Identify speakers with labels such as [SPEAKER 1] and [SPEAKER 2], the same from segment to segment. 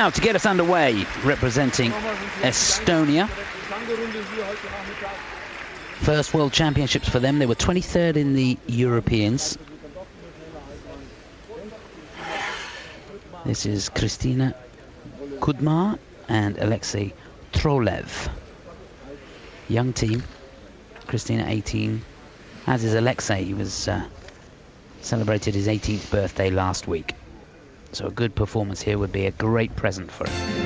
[SPEAKER 1] Now, to get us underway, representing Estonia. First World Championships for them. They were 23rd in the Europeans. This is Kristina KIUDMAA and Aleksei TROHLEV. Young team. Kristina 18, as is Aleksei. He was celebrated his 18th birthday last week. So a good performance here would be a great present for him.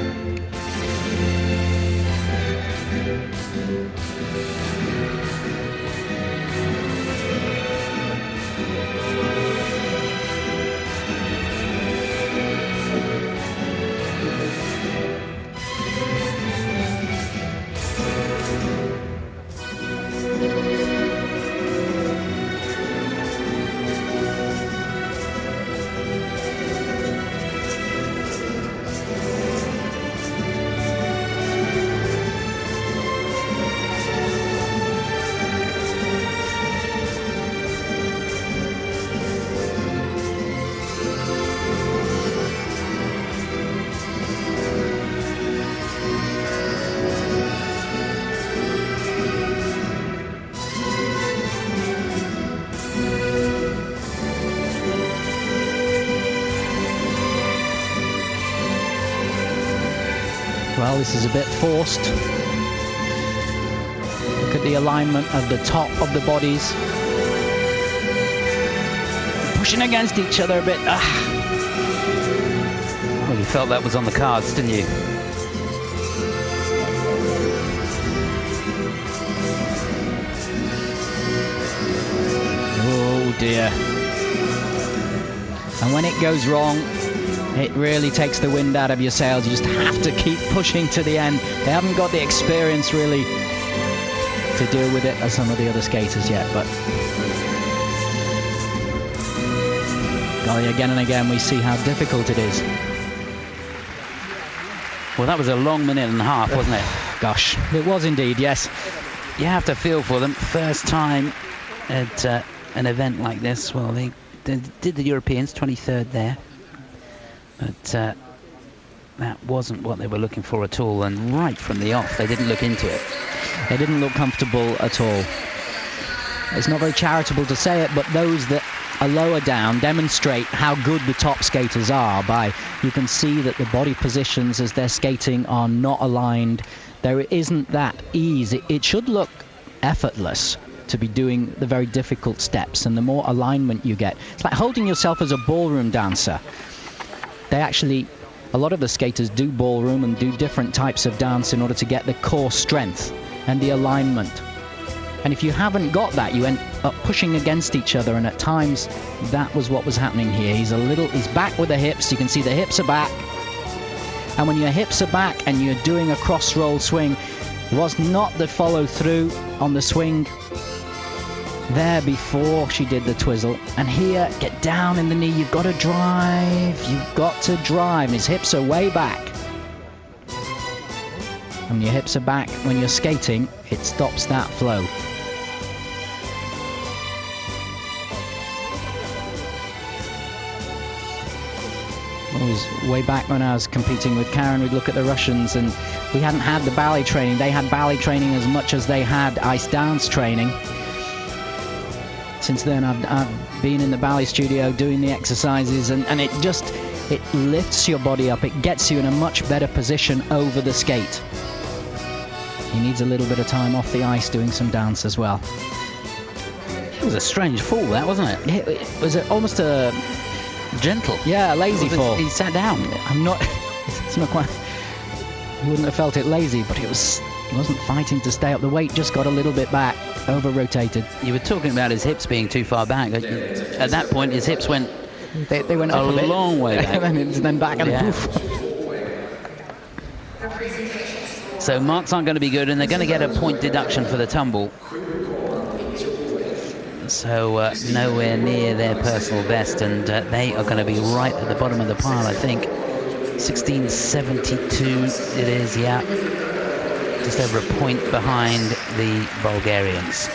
[SPEAKER 1] Well, this is a bit forced. Look at the alignment of the top of the bodies. Pushing against each other a bit. Well, you felt that was on the cards, didn't you? Oh dear. And when it goes wrong, it really takes the wind out of your sails. You just have to keep pushing to the end. They haven't got the experience really to deal with it as some of the other skaters yet, but golly, again and again we see how difficult it is. Well, that was a long minute and a half, wasn't it? Gosh, it was indeed, yes. You have to feel for them. First time at an event like this. Well, they did the Europeans, 23rd there. But that wasn't what they were looking for at all, and right from the off they didn't look into it. They didn't look comfortable at all. It's not very charitable to say it, but those that are lower down demonstrate how good the top skaters are by, you can see that the body positions as they're skating are not aligned. There isn't that ease. It should look effortless to be doing the very difficult steps, and the more alignment you get. It's like holding yourself as a ballroom dancer. They actually, a lot of the skaters do ballroom and do different types of dance in order to get the core strength and the alignment. And if you haven't got that, you end up pushing against each other, and at times that was what was happening here. He's back with the hips. You can see the hips are back. And when your hips are back and you're doing a cross roll swing, was not the follow through on the swing there before she did the twizzle. And here, get down in the knee. You've got to drive. You've got to drive. And his hips are way back. And when your hips are back when you're skating, it stops that flow. Always way back when I was competing with Karen, we'd look at the Russians, and we hadn't had the ballet training. They had ballet training as much as they had ice dance training. Since then, I've been in the ballet studio doing the exercises, and it lifts your body up. It gets you in a much better position over the skate. He needs a little bit of time off the ice doing some dance as well. It was a strange fall, that, wasn't it? It was almost a gentle. Yeah, a lazy fall. He sat down. It's not quite, you wouldn't have felt it lazy, but he wasn't fighting to stay up. The weight just got a little bit back, over-rotated. You were talking about his hips being too far back. At that point, his hips went they went up a long way back. then back and poof. So marks aren't going to be good, and they're going to get a point deduction for the tumble. So nowhere near their personal best, and they are going to be right at the bottom of the pile, I think. 16.72 it is, yeah. Just over a point behind the Bulgarians.